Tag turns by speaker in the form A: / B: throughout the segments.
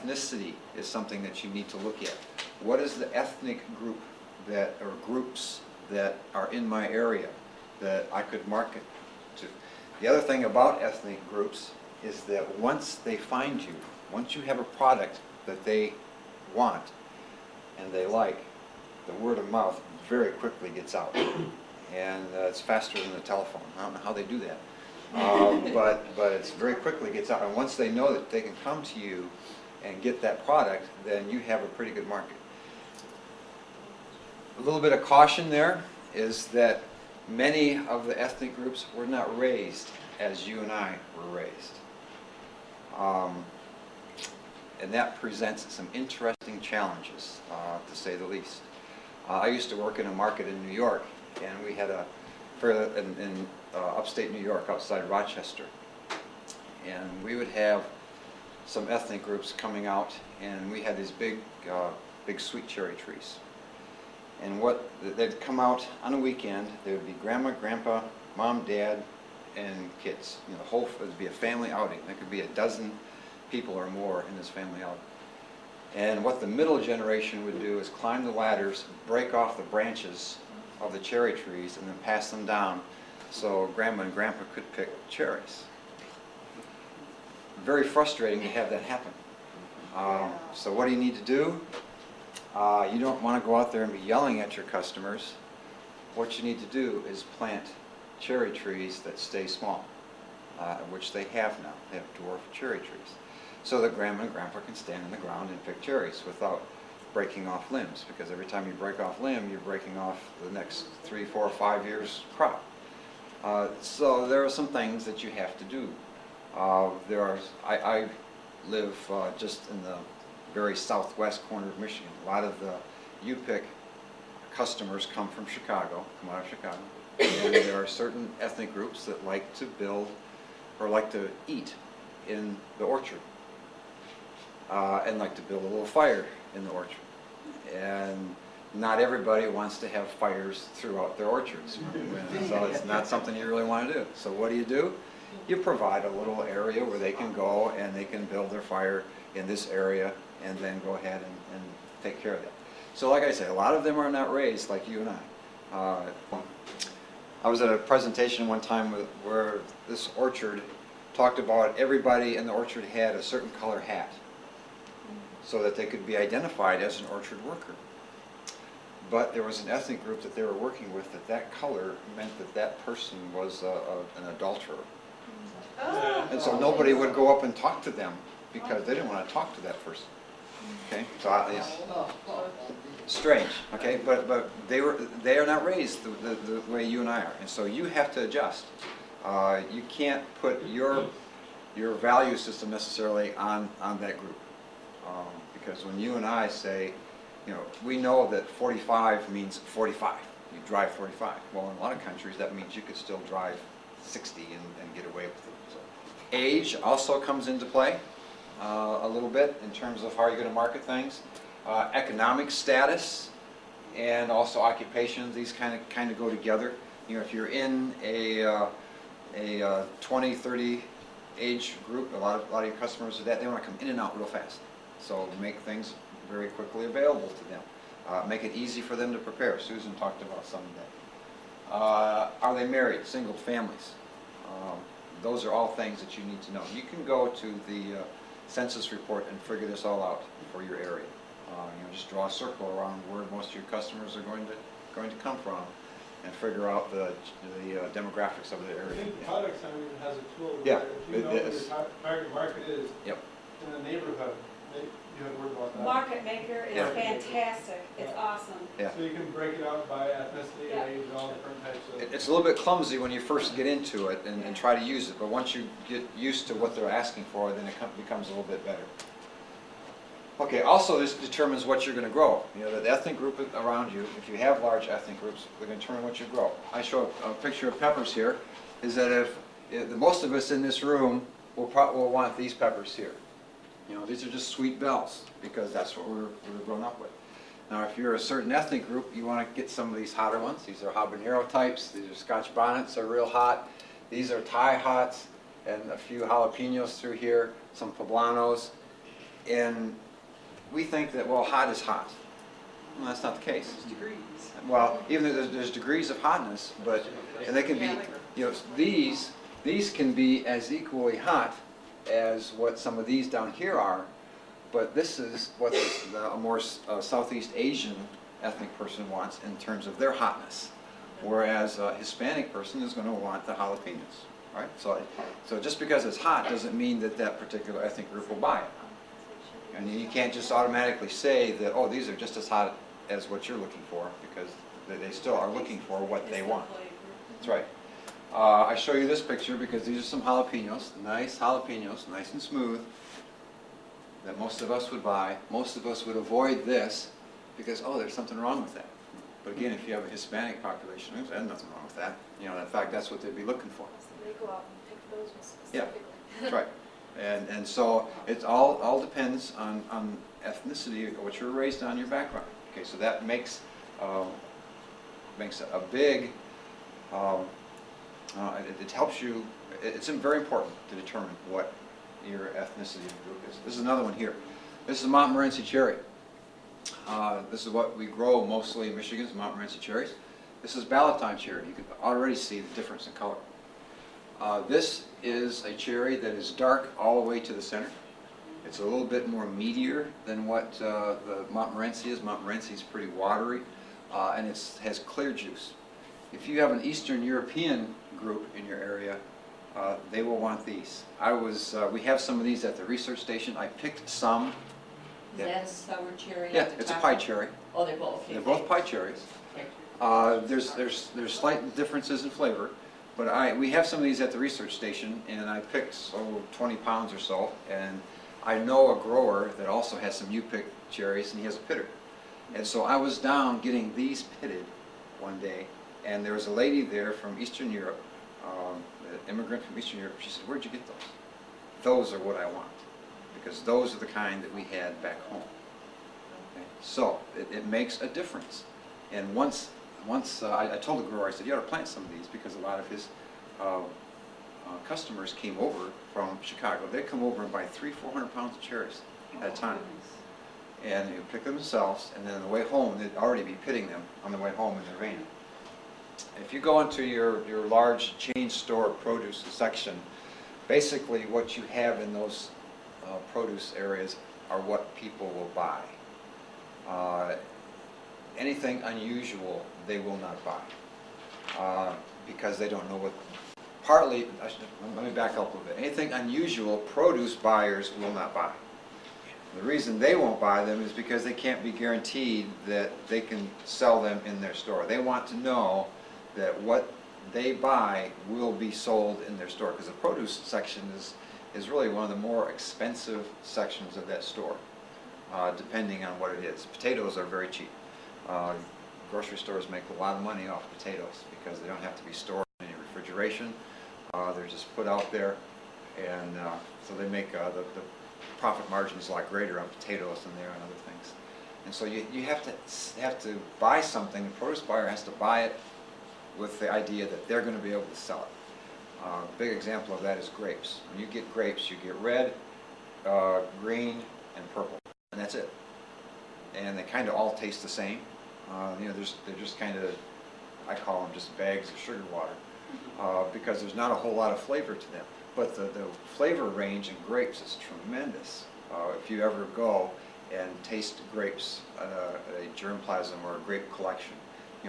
A: ethnicity is something that you need to look at. What is the ethnic group that, or groups that are in my area that I could market to? The other thing about ethnic groups is that once they find you, once you have a product that they want and they like, the word of mouth very quickly gets out. And it's faster than the telephone. I don't know how they do that. But it's very quickly gets out. And once they know that they can come to you and get that product, then you have a pretty good market. A little bit of caution there is that many of the ethnic groups were not raised as you and I were raised. And that presents some interesting challenges, to say the least. I used to work in a market in New York, and we had in upstate New York, outside Rochester. And we would have some ethnic groups coming out, and we had these big sweet cherry trees. And they'd come out on a weekend. There would be grandma, grandpa, mom, dad, and kids. You know, it would be a family outing. There could be a dozen people or more in this family outing. And what the middle generation would do is climb the ladders, break off the branches of the cherry trees, and then pass them down so grandma and grandpa could pick cherries. Very frustrating to have that happen. So what do you need to do? You don't want to go out there and be yelling at your customers. What you need to do is plant cherry trees that stay small, which they have now. They have dwarf cherry trees. So that grandma and grandpa can stand on the ground and pick cherries without breaking off limbs, because every time you break off limb, you're breaking off the next 3, 4, 5 years crop. So there are some things that you have to do. I live just in the very southwest corner of Michigan. A lot of the U-Pick customers come from Chicago, come out of Chicago. And there are certain ethnic groups that like to build or like to eat in the orchard. And like to build a little fire in the orchard. And not everybody wants to have fires throughout their orchards. So it's not something you really want to do. So what do? You provide a little area where they can go and they can build their fire in this area and then go ahead and take care of it. So like I say, a lot of them are not raised like you and I. I was at a presentation one time where this orchard talked about everybody in the orchard had a certain color hat, so that they could be identified as an orchard worker. But there was an ethnic group that they were working with that color meant that that person was an adulterer. Oh. And so nobody would go up and talk to them because they didn't want to talk to that person. Okay, so it's strange. Okay, but they are not raised the way you and I are, and so you have to adjust. You can't put your value system necessarily on that group. Because when you and I say, you know, we know that 45 means 45. You drive 45. Well, in a lot of countries, that means you could still drive 60 and get away with it. So, age also comes into play a little bit in terms of how you're going to market things. Economic status and also occupation, these kind of go together. You know, if you're in a 20, 30 age group, a lot of your customers are that, they want to come in and out real fast. So make things very quickly available to them. Make it easy for them to prepare. Susan talked about some of that. Are they married? Single families? Those are all things that you need to know. You can go to the census report and figure this all out for your area. You know, just draw a circle around where most of your customers are going to come from, and figure out the demographics of the area.
B: I think the product center even has a tool
A: where
B: if you know where your target market is in the neighborhood. You have word about that.
C: Market Maker is fantastic. It's awesome.
A: Yeah.
B: So you can break it out by ethnicity, age, all different types of...
A: It's a little bit clumsy when you first get into it and try to use it, but once you get used to what they're asking for, then it becomes a little bit better. Okay, also this determines what you're going to grow. You know, the ethnic group around you, if you have large ethnic groups, they're going to determine what you grow. I show a picture of peppers here, is that if most of us in this room will want these peppers here. You know, these are just sweet bells because that's what we're grown up with. Now, if you're a certain ethnic group, you want to get some of these hotter ones. These are habanero types. These are Scotch bonnets, are real hot. These are Thai hots, and a few jalapenos through here, some poblanos. And we think that, well, hot is hot. Well, that's not the case.
D: Degrees.
A: Well, even though there's degrees of hotness, but, and they can be, you know, these can be as equally hot as what some of these down here are, but this is what a more Southeast Asian ethnic person wants in terms of their hotness, whereas a Hispanic person is going to want the jalapenos, right? So just because it's hot doesn't mean that that particular ethnic group will buy it. And you can't just automatically say that, oh, these are just as hot as what you're looking for, because they still are looking for what they want. That's right. I show you this picture because these are some jalapenos, nice and smooth, that most of us would buy. Most of us would avoid this because, oh, there's something wrong with that. But again, if you have a Hispanic population, there's nothing wrong with that. You know, in fact, that's what they'd be looking for.
E: They go out and pick those ones
A: Yeah,
E: specifically.
A: that's right. And so it all depends on ethnicity, what you're raised on, your background. Okay, so that makes a big, it helps you, it's very important to determine what your ethnicity group is. This is another one here. This is a Montmorency cherry. This is what we grow mostly in Michigan, is Montmorency cherries. This is Ballotine cherry. You can already see the difference in color. This is a cherry that is dark all the way to the center. It's a little bit more meatier than what the Montmorency is. Montmorency is pretty watery, and it has clear juice. If you have an Eastern European group in your area, they will want these. We have some of these at the research station. I picked some.
D: Is that a sour cherry?
A: Yeah,
D: at the
A: it's a
D: top?
A: pie cherry.
D: Oh, they're both. Okay.
A: They're both pie cherries.
D: Okay.
A: There's slight differences in flavor, but we have some of these at the research station, and I picked 20 pounds or so, and I know a grower that also has some U-pick cherries, and he has a pitter. And so I was down getting these pitted one day, and there was a lady there from Eastern Europe, an immigrant from Eastern Europe. She said, "Where'd you get those?" Those are what I want, because those are the kind that we had back home. Okay? So it makes a difference. And once I told the grower, I said, "You ought to plant some of these," because a lot of his customers came over from Chicago. They'd come over and buy 300-400 pounds of cherries at a time. And they'd pick them themselves, and then on the way home, they'd already be pitting them on the way home in their van. If you go into your large chain store produce section, basically what you have in those produce areas are what people will buy. Anything unusual, they will not buy, because they don't know what. Partly, let me back up a little bit. Anything unusual, produce buyers will not buy. The reason they won't buy them is because they can't be guaranteed that they can sell them in their store. They want to know that what they buy will be sold in their store, because the produce section is really one of the more expensive sections of that store, depending on what it is. Potatoes are very cheap. Grocery stores make a lot of money off potatoes because they don't have to be stored in any refrigeration. They're just put out there, and so they make the profit margin is a lot greater on potatoes than they are on other things. And so you have to buy something. The produce buyer has to buy it with the idea that they're going to be able to sell it. A big example of that is grapes. When you get grapes, you get red, green, and purple, and that's it. And they kind of all taste the same. They're just kind of, I call them just bags of sugar water, because there's not a whole lot of flavor to them. But the flavor range in grapes is tremendous. If you ever go and taste grapes at a germplasm or a grape collection,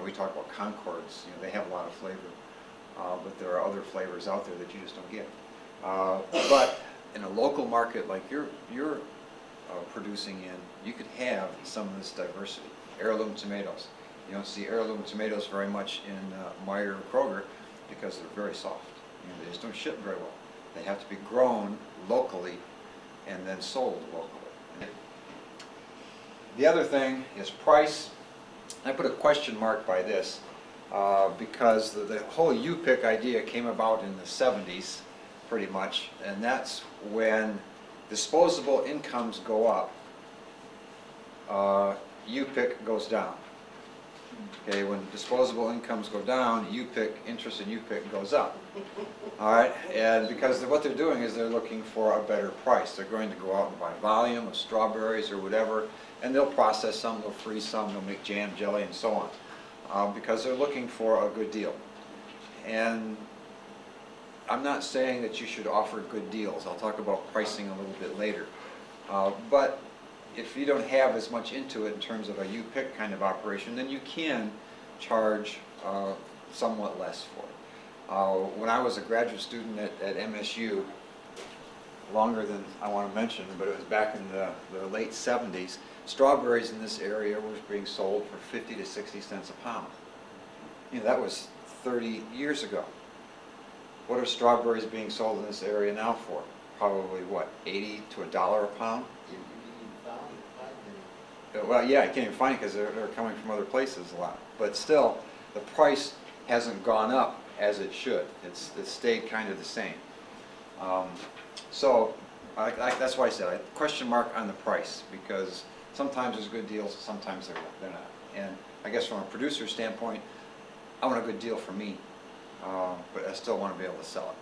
A: we talk about Concords. They have a lot of flavor, but there are other flavors out there that you just don't get. But in a local market like you're producing in, you could have some of this diversity. Heirloom tomatoes. You don't see heirloom tomatoes very much in Meyer or Kroger because they're very soft. They just don't ship very well. They have to be grown locally and then sold locally. The other thing is price. I put a question mark by this because the whole U-pick idea came about in the 70s pretty much, and that's when disposable incomes go up, U-pick goes down. Okay, when disposable incomes go down, interest in UPIC goes up. All right, and because what they're doing is they're looking for a better price. They're going to go out and buy volume of strawberries or whatever, and they'll process some, they'll freeze some, they'll make jam, jelly, and so on, because they're looking for a good deal. And I'm not saying that you should offer good deals. I'll talk about pricing a little bit later. But if you don't have as much into it in terms of a UPIC kind of operation, then you can charge somewhat less for it. When I was a graduate student at MSU, longer than I want to mention, but it was back in the late 70s, strawberries in this area was being sold for 50 to 60 cents a pound. You know, that was 30 years ago. What are strawberries being sold in this area now for? Probably what, 80 to $1 a pound? Well, yeah, I can't even find it because they're coming from other places a lot. But still, the price hasn't gone up as it should. It's stayed kind of the same. So that's why I said question mark on the price, because sometimes there's good deals, sometimes they're not. And I guess from a producer's standpoint, I want a good deal for me, but I still want to be able to sell it.